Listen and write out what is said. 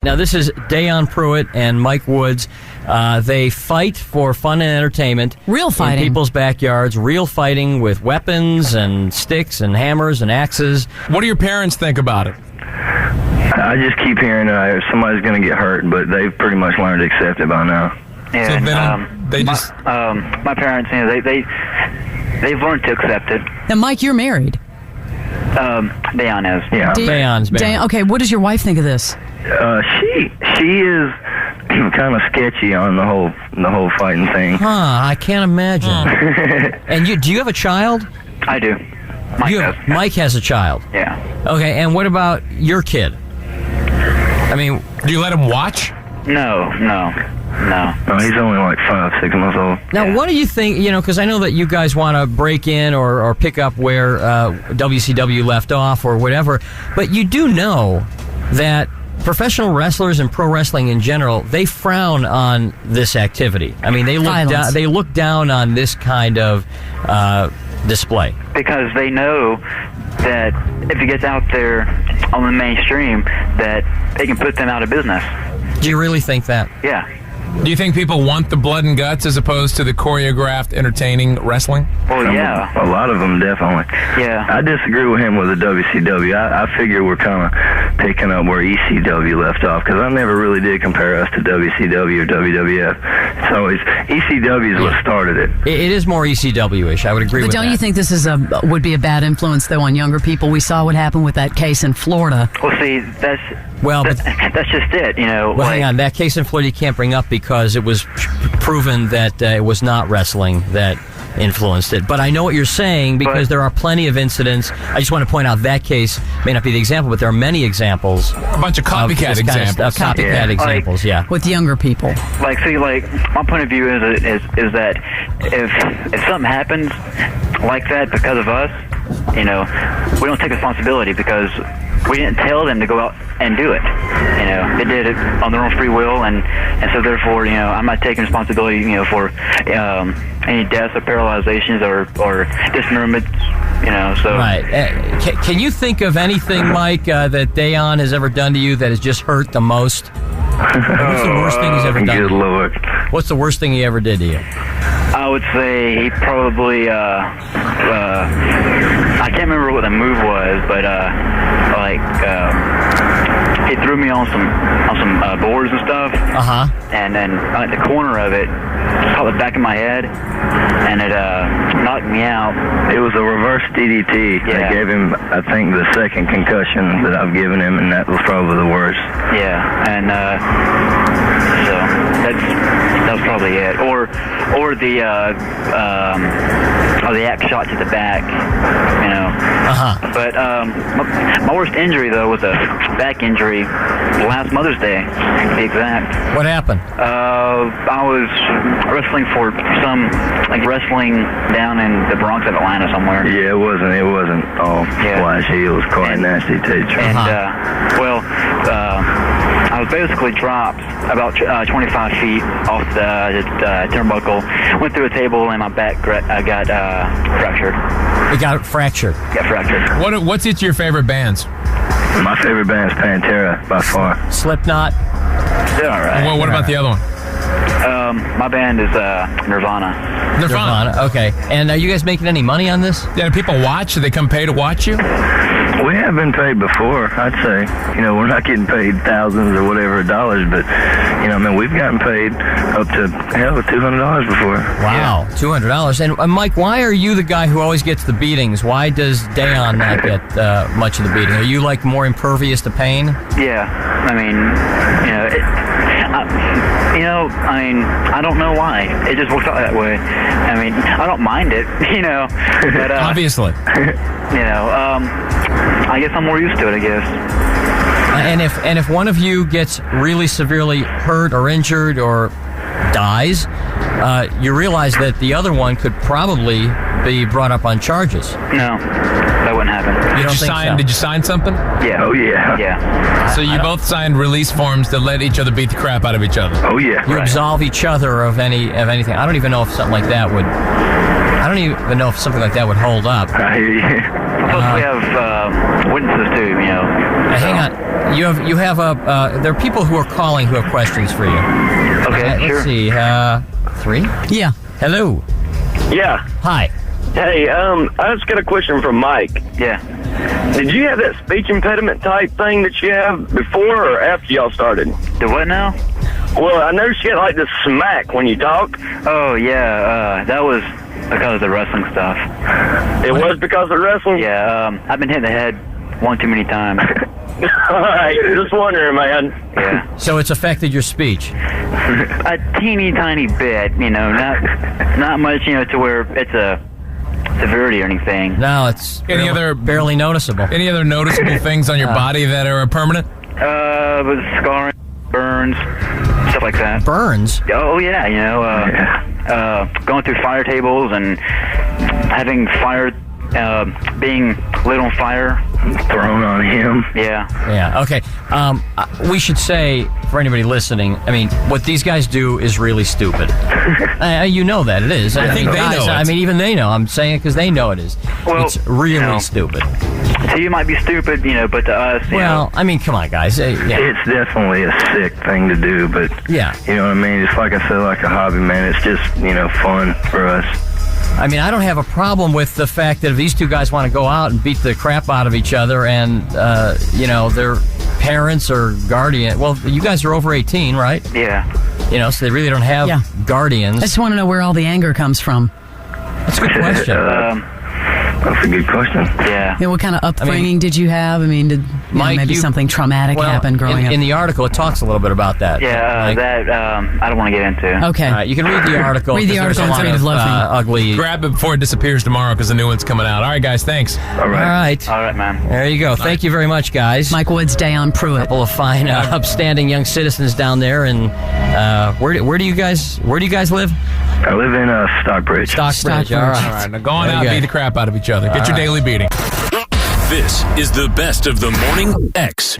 Now, this is Dayion Pruitt and Mike Woods. They fight for fun and entertainment. Real fighting. In people's backyards. Real fighting with weapons and sticks and hammers and axes. What do your parents think about it? I just keep hearing somebody's going to get hurt, but they've pretty much learned to accept it by now. Yeah, So my parents, they've learned to accept it. Now, Mike, you're married. Dayion is. Yeah. Dayion's married. Okay, what does your wife think of this? She is kind of sketchy on the whole fighting thing. Huh, I can't imagine. And do you have a child? I do. Mike does. Mike has a child. Yeah. Okay, and what about your kid? I mean, do you let him watch? No. No, he's only like 5, 6 months old. now what do you think, because I know that you guys want to break in or pick up where WCW left off or whatever, but you do know that professional wrestlers and pro wrestling in general, they frown on this activity. I mean, they look down on this kind of display. Because they know that if it gets out there on the mainstream, that they can put them out of business. Do you really think that? Yeah. Do you think people want the blood and guts as opposed to the choreographed, entertaining wrestling? Well, yeah. A lot of them, definitely. Yeah. I disagree with him with the WCW. I figure we're kind of picking up where ECW left off, because I never really did compare us to WCW or WWF. It's always ECW is what started it. It is more ECW-ish. I would agree with that. But don't you think this would be a bad influence, though, on younger people? We saw what happened with that case in Florida. Well, see, that's just it, Well, hang on. That case in Florida you can't bring up because it was proven that it was not wrestling that influenced it. But I know what you're saying because there are plenty of incidents. I just want to point out that case may not be the example, but there are many examles. A bunch of copycat examples. Examples, yeah. With younger people. my point of view is that if something happens like that because of us, we don't take responsibility because we didn't tell them to go out and do it. They did it on their own free will, and so therefore, I'm not taking responsibility, for any deaths or paralyzations or dismemberments, So. Right. Can you think of anything, Mike, that Dayion has ever done to you that has just hurt the most? What's the worst thing he's ever done? Good Lord. What's the worst thing he ever did to you? I would say he probably, I can't remember what the move was, but he threw me on some boards and stuff. And then at the corner of it, caught the back of my head, and it knocked me out. It was a reverse DDT. Yeah. I gave him, I think, the second concussion that I've given him, and that was probably the worst. Yeah, and so that was probably it. Or the axe shot to the back, But my worst injury though was a back injury last Mother's Day, to be exact. What happened? I was wrestling for some wrestling down in the Bronx of Atlanta somewhere. Yeah, it wasn't all flashy. It was quite nasty too. And I was basically dropped about 25 feet off the turnbuckle, went through a table, and my back got fractured. It got fractured. Got fractured. What's each of your favorite bands? My favorite band is Pantera, by far. Slipknot. They're all right. What about the other one? My band is Nirvana. Nirvana. Okay. And are you guys making any money on this? Yeah, do people watch? Do they come pay to watch you? We have been paid before, I'd say. We're not getting paid thousands or whatever dollars, but, we've gotten paid up to, $200 before. Wow, yeah. $200. And Mike, why are you the guy who always gets the beatings? Why does Dayion not get much of the beating? Are you, more impervious to pain? Yeah. I don't know why. It just works out that way. I don't mind it, But, obviously. I guess I'm more used to it, I guess. And if one of you gets really severely hurt or injured or dies, you realize that the other one could probably be brought up on charges. No, that wouldn't happen. Did you sign something? Yeah. Oh, yeah. Yeah. So you both signed release forms to let each other beat the crap out of each other? Oh, yeah. You absolve each other of anything. I don't even know if something like that would... I don't even know if something like that would hold up. I hear you. Plus, we have witnesses, too, Hang on. You have there are people who are calling who have questions for you. Okay, sure. Let's see. 3? Yeah. Hello. Yeah. Hi. Hey, I just got a question from Mike. Yeah. Did you have that speech impediment type thing that you have before or after y'all started? The what now? Well, I noticed you had like this smack when you talk. Oh, yeah. That was because of the wrestling stuff. It was because of wrestling? Yeah, I've been hit in the head one too many times. All right, just wondering, man. Yeah. So it's affected your speech? A teeny tiny bit, not much, to where it's a severity or anything. No, it's barely noticeable. Any other noticeable things on your body that are permanent? With scarring, burns, stuff like that. Burns? Oh yeah, going through fire tables and having fire, being lit on fire. Thrown on him. Yeah. Yeah, okay. We should say, for anybody listening, I mean, what these guys do is really stupid. You know that it is. I think they know it. I mean, even they know. I'm saying it because they know it is. Well, it's really stupid. To you might be stupid, but to us, well, I mean, come on, guys. Yeah. It's definitely a sick thing to do, but Yeah. you know what I mean? It's like I said, like a hobby, man. It's just, fun for us. I mean, I don't have a problem with the fact that if these two guys want to go out and beat the crap out of each other and, their parents or guardian. Well, you guys are over 18, right? yeah. So they really don't have guardians. I just want to know where all the anger comes from. That's a good question. That's a good question. Yeah. What kind of upbringing did you have? I mean, did Mike, maybe something traumatic happen growing up? In the article, it talks a little bit about that. Yeah, Mike. that I don't want to get into. Okay. All right, you can read the article. Read the 'cause article there's a instead lot of loafing. ugly. Grab it before it disappears tomorrow because the new one's coming out. All right, guys, thanks. All All right. right. Man. There you go. Thank you very much, guys. Mike Woods, Dayion Pruitt. Couple of fine, upstanding young citizens down there. And where do you guys live? I live in Stockbridge. Stockbridge. All All right. right, now go on Very out and good. beat the crap out of each other. Get your daily beating. This is the best of the Morning X.